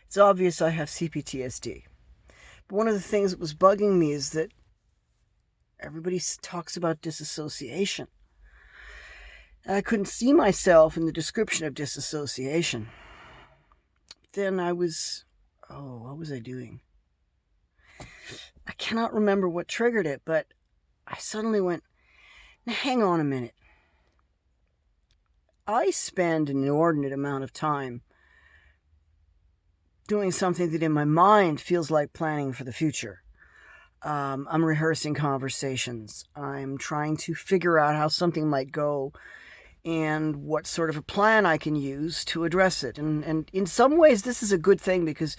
It's obvious I have CPTSD. But one of the things that was bugging me is that everybody talks about disassociation. And I couldn't see myself in the description of disassociation. Then what was I doing? I cannot remember what triggered it, but I suddenly went, now hang on a minute. I spend an inordinate amount of time doing something that in my mind feels like planning for the future. I'm rehearsing conversations. I'm trying to figure out how something might go and what sort of a plan I can use to address it. And in some ways, this is a good thing because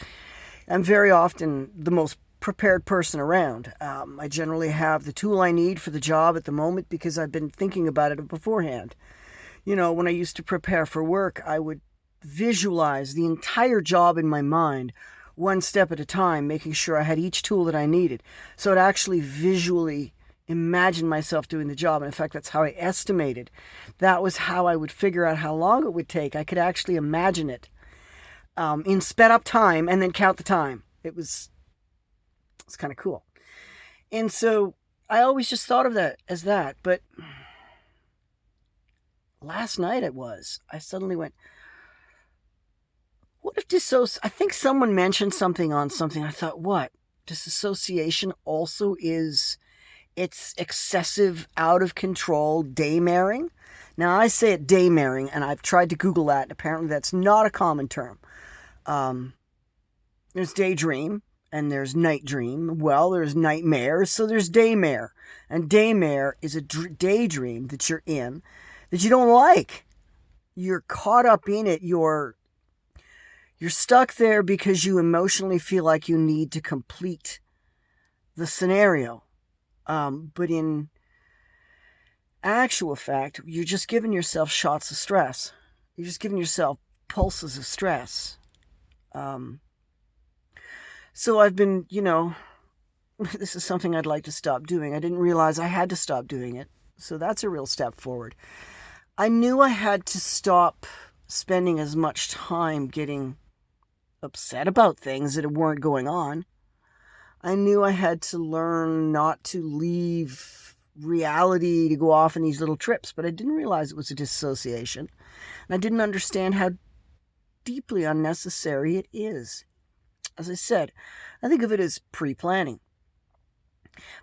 I'm very often the most prepared person around. I generally have the tool I need for the job at the moment because I've been thinking about it beforehand. When I used to prepare for work, I would visualize the entire job in my mind, one step at a time, making sure I had each tool that I needed. So I'd actually visually imagine myself doing the job. And in fact, that's how I estimated. That was how I would figure out how long it would take. I could actually imagine it in sped up time and then count the time. It's kind of cool. And so I always just thought of that as that. But last night I suddenly went, what if I think someone mentioned something on something. I thought, what? Disassociation also is it's excessive, out of control daymaring. Now I say it daymaring, and I've tried to Google that, and apparently that's not a common term. There's daydream, and there's night dream. Well, there's nightmares, so there's daymare. And daymare is a daydream that you're in that you don't like. You're caught up in it. You're stuck there because you emotionally feel like you need to complete the scenario. But in actual fact, you're just giving yourself shots of stress. You're just giving yourself pulses of stress. So I've been, this is something I'd like to stop doing. I didn't realize I had to stop doing it. So that's a real step forward. I knew I had to stop spending as much time getting upset about things that weren't going on. I knew I had to learn not to leave reality to go off in these little trips, but I didn't realize it was a dissociation. And I didn't understand how deeply unnecessary it is. As I said, I think of it as pre-planning.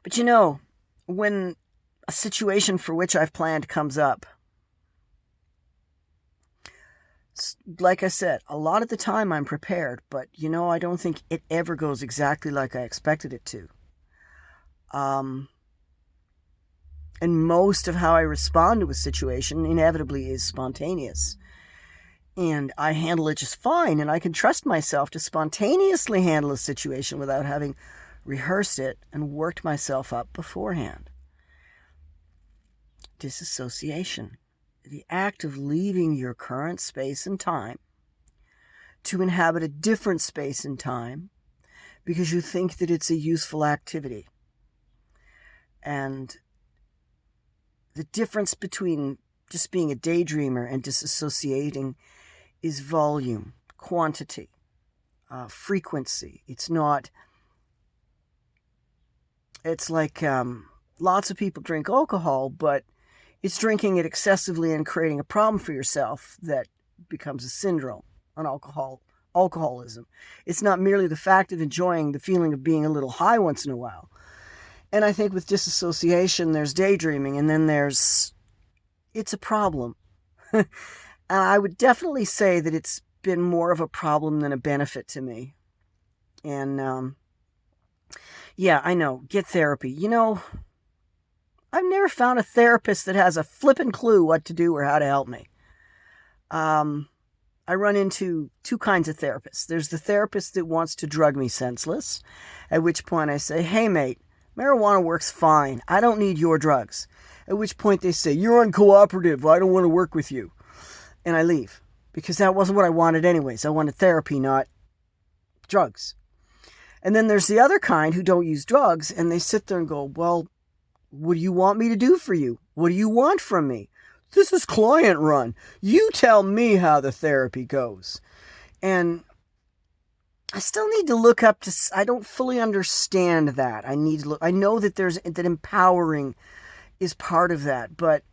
But when a situation for which I've planned comes up, like I said, a lot of the time I'm prepared, but I don't think it ever goes exactly like I expected it to. And most of how I respond to a situation inevitably is spontaneous. And I handle it just fine, and I can trust myself to spontaneously handle a situation without having rehearsed it and worked myself up beforehand. Disassociation. The act of leaving your current space and time to inhabit a different space and time because you think that it's a useful activity. And the difference between just being a daydreamer and disassociating is volume, quantity, frequency. It's like lots of people drink alcohol, but it's drinking it excessively and creating a problem for yourself that becomes a syndrome, an alcoholism. It's not merely the fact of enjoying the feeling of being a little high once in a while. And I think with disassociation, there's daydreaming, and then it's a problem. And I would definitely say that it's been more of a problem than a benefit to me. And yeah, I know, get therapy. I've never found a therapist that has a flippin' clue what to do or how to help me. I run into two kinds of therapists. There's the therapist that wants to drug me senseless, at which point I say, hey mate, marijuana works fine. I don't need your drugs. At which point they say, you're uncooperative. I don't want to work with you. And I leave because that wasn't what I wanted anyways. I wanted therapy, not drugs. And then there's the other kind who don't use drugs, and they sit there and go, well, what do you want me to do for you? What do you want from me? This is client run. You tell me how the therapy goes. And I still need to look up to, I don't fully understand that. I need to look, I know that that empowering is part of that, but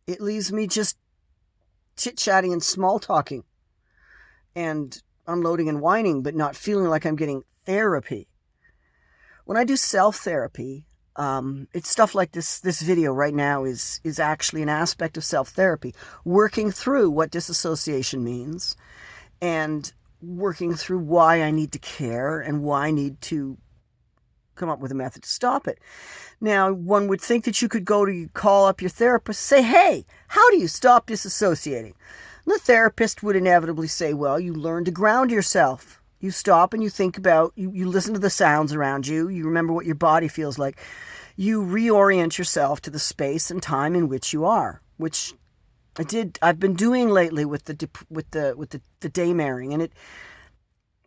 it leaves me just chit-chatting and small talking and unloading and whining, but not feeling like I'm getting therapy. When I do self-therapy, it's stuff like this video right now is actually an aspect of self-therapy, working through what disassociation means and working through why I need to care and why I need to come up with a method to stop it. Now, one would think that you could call up your therapist, say, hey, how do you stop disassociating? And the therapist would inevitably say, well, you learn to ground yourself. You stop and you think about, you listen to the sounds around you. You remember what your body feels like. You reorient yourself to the space and time in which you are, which I've been doing lately with the daymaring. And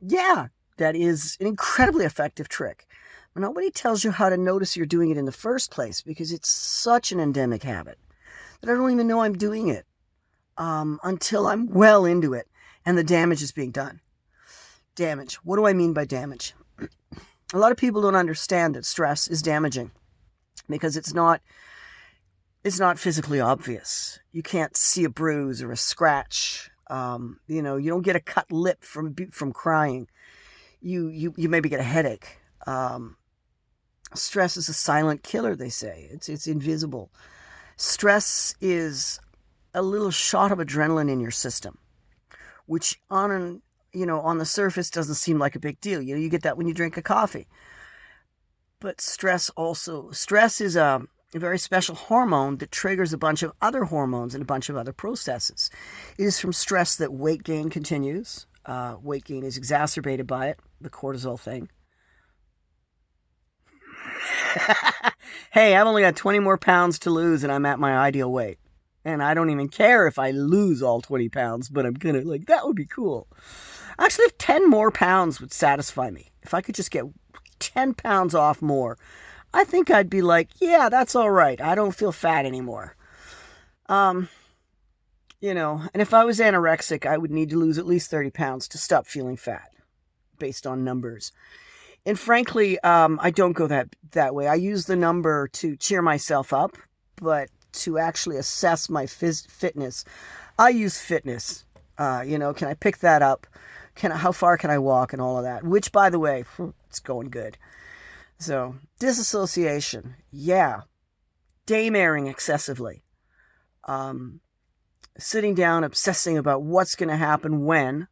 that is an incredibly effective trick. But nobody tells you how to notice you're doing it in the first place, because it's such an endemic habit that I don't even know I'm doing it until I'm well into it and the damage is being done. Damage. What do I mean by damage? A lot of people don't understand that stress is damaging because it's not physically obvious. You can't see a bruise or a scratch. You don't get a cut lip from crying. You maybe get a headache. Stress is a silent killer, they say. It's invisible. Stress is a little shot of adrenaline in your system, which on the surface doesn't seem like a big deal. You get that when you drink a coffee. But stress is a very special hormone that triggers a bunch of other hormones and a bunch of other processes. It is from stress that weight gain continues. Weight gain is exacerbated by it, the cortisol thing. Hey, I've only got 20 more pounds to lose and I'm at my ideal weight. And I don't even care if I lose all 20 pounds, but I'm gonna, that would be cool. Actually, if 10 more pounds would satisfy me, if I could just get 10 pounds off more, I think I'd be like, yeah, that's all right. I don't feel fat anymore. And if I was anorexic, I would need to lose at least 30 pounds to stop feeling fat, based on numbers. And frankly, I don't go that way. I use the number to cheer myself up, but to actually assess my fitness, I use fitness. Can I pick that up? How far can I walk and all of that? Which, by the way, it's going good. So, disassociation, yeah. Daymaring excessively. Sitting down, obsessing about what's going to happen when,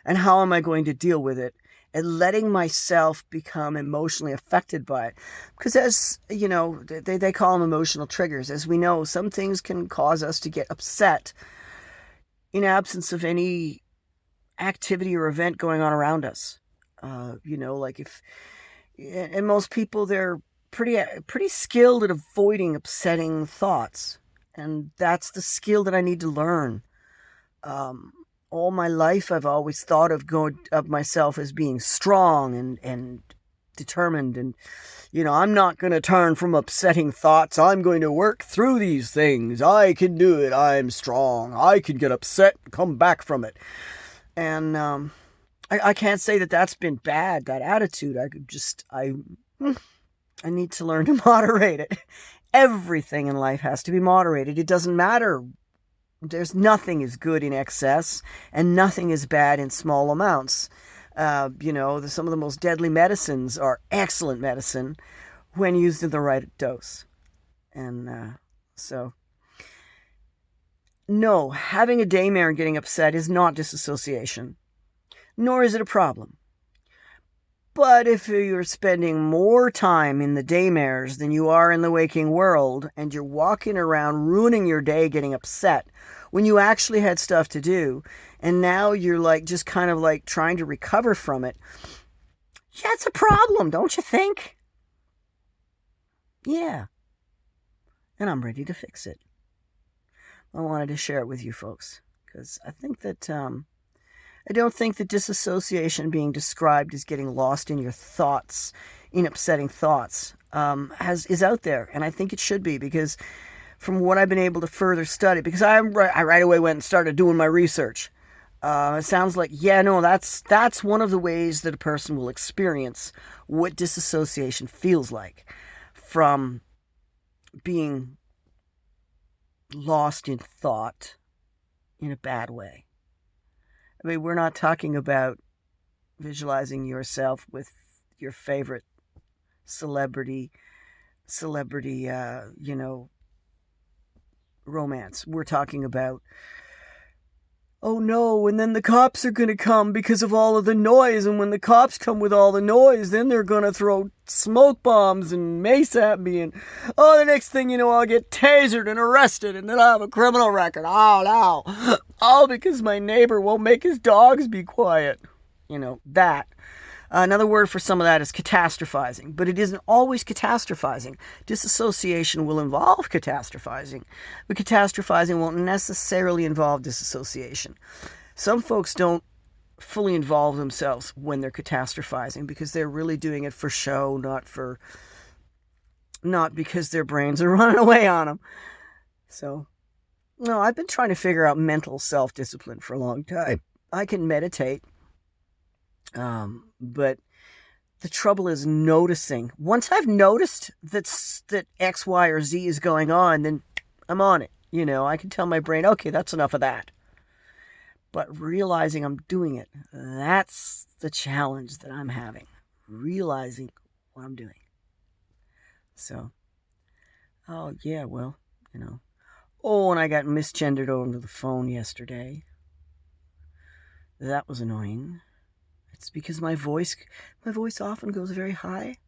and how am I going to deal with it, and letting myself become emotionally affected by it. Because as, they call them emotional triggers. As we know, some things can cause us to get upset in absence of any activity or event going on around us. And most people, they're pretty skilled at avoiding upsetting thoughts. And that's the skill that I need to learn. All my life, I've always thought of myself as being strong and determined. And, I'm not going to turn from upsetting thoughts. I'm going to work through these things. I can do it. I'm strong. I can get upset and come back from it. And I can't say that that's been bad, that attitude. I need to learn to moderate it. Everything in life has to be moderated. It doesn't matter. There's nothing is good in excess and nothing is bad in small amounts. Some of the most deadly medicines are excellent medicine when used in the right dose. And no, having a daymare and getting upset is not disassociation, nor is it a problem. But if you're spending more time in the daymares than you are in the waking world, and you're walking around ruining your day getting upset when you actually had stuff to do, and now you're just kind of trying to recover from it, yeah, it's a problem, don't you think? Yeah. And I'm ready to fix it. I wanted to share it with you folks, because I think that I don't think that disassociation being described as getting lost in your thoughts, in upsetting thoughts, is out there. And I think it should be, because from what I've been able to further study, because I right away went and started doing my research. It sounds like, yeah, no, that's one of the ways that a person will experience what disassociation feels like from being lost in thought in a bad way. I mean, we're not talking about visualizing yourself with your favorite celebrity, romance. We're talking about, oh no, and then the cops are going to come because of all of the noise. And when the cops come with all the noise, then they're going to throw smoke bombs and mace at me. And, oh, the next thing you know, I'll get tasered and arrested. And then I'll have a criminal record. Oh, no. All because my neighbor won't make his dogs be quiet. That. Another word for some of that is catastrophizing, but it isn't always catastrophizing. Disassociation will involve catastrophizing, but catastrophizing won't necessarily involve disassociation. Some folks don't fully involve themselves when they're catastrophizing because they're really doing it for show, not because their brains are running away on them. So, no, I've been trying to figure out mental self-discipline for a long time. I can meditate. But the trouble is noticing. Once I've noticed that X, Y, or Z is going on, then I'm on it. I can tell my brain, okay, that's enough of that. But realizing I'm doing it, that's the challenge that I'm having. Realizing what I'm doing. So, oh yeah, well, Oh, and I got misgendered over the phone yesterday. That was annoying. It's because my voice often goes very high,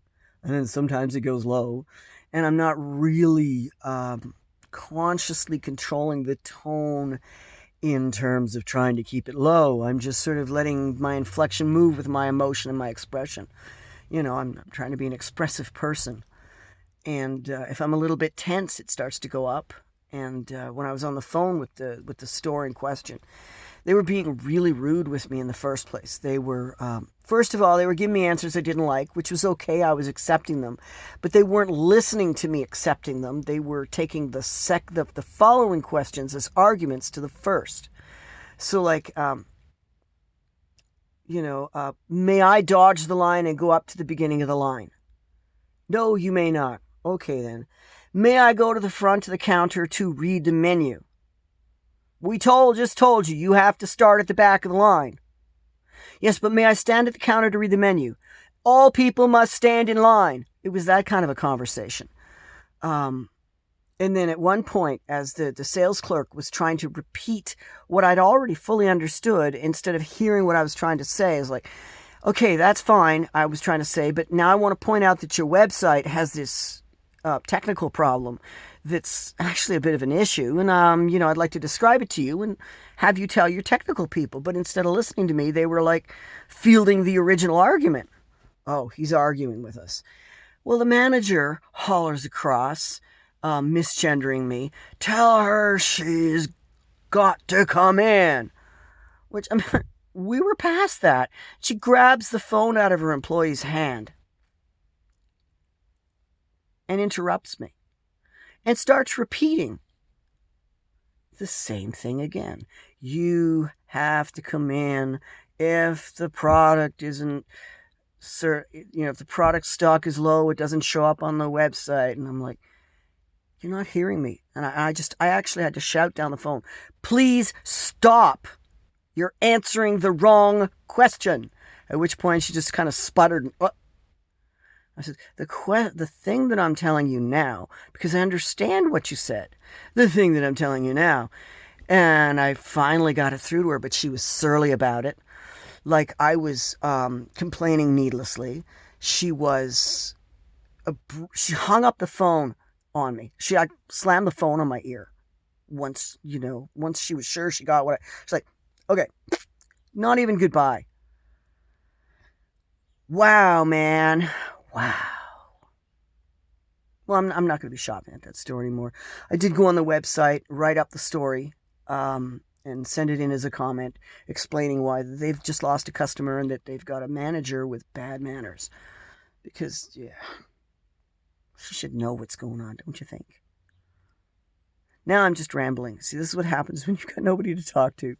and then sometimes it goes low, and I'm not really consciously controlling the tone in terms of trying to keep it low. I'm just sort of letting my inflection move with my emotion and my expression. I'm trying to be an expressive person, and if I'm a little bit tense, it starts to go up. And when I was on the phone with the store in question, they were being really rude with me in the first place. They were, first of all, they were giving me answers I didn't like, which was okay. I was accepting them. But they weren't listening to me accepting them. They were taking the following questions as arguments to the first. So like, may I dodge the line and go up to the beginning of the line? No, you may not. Okay, then. May I go to the front of the counter to read the menu? We just told you have to start at the back of the line. Yes, but may I stand at the counter to read the menu? All people must stand in line. It was that kind of a conversation. And then at one point, as the sales clerk was trying to repeat what I'd already fully understood, instead of hearing what I was trying to say, I was like, okay, that's fine, I was trying to say, but now I want to point out that your website has this technical problem that's actually a bit of an issue, and I'd like to describe it to you and have you tell your technical people. But instead of listening to me, they were like fielding the original argument. Oh, he's arguing with us. Well, the manager hollers across, misgendering me, tell her she's got to come in. Which, we were past that. She grabs the phone out of her employee's hand and interrupts me and starts repeating the same thing again. You have to come in if the product isn't, if the product stock is low, it doesn't show up on the website. And I'm like, you're not hearing me. And I actually had to shout down the phone, please stop. You're answering the wrong question. At which point she just kind of sputtered and, I said, the thing that I'm telling you now, because I understand what you said, the thing that I'm telling you now, and I finally got it through to her, but she was surly about it. Like I was complaining needlessly. She hung up the phone on me. I slammed the phone on my ear. Once she was sure she got she's like, okay, not even goodbye. Wow, man. Wow. Well, I'm not going to be shopping at that store anymore. I did go on the website, write up the story, and send it in as a comment explaining why they've just lost a customer and that they've got a manager with bad manners. Because, yeah, she should know what's going on, don't you think? Now I'm just rambling. See, this is what happens when you've got nobody to talk to.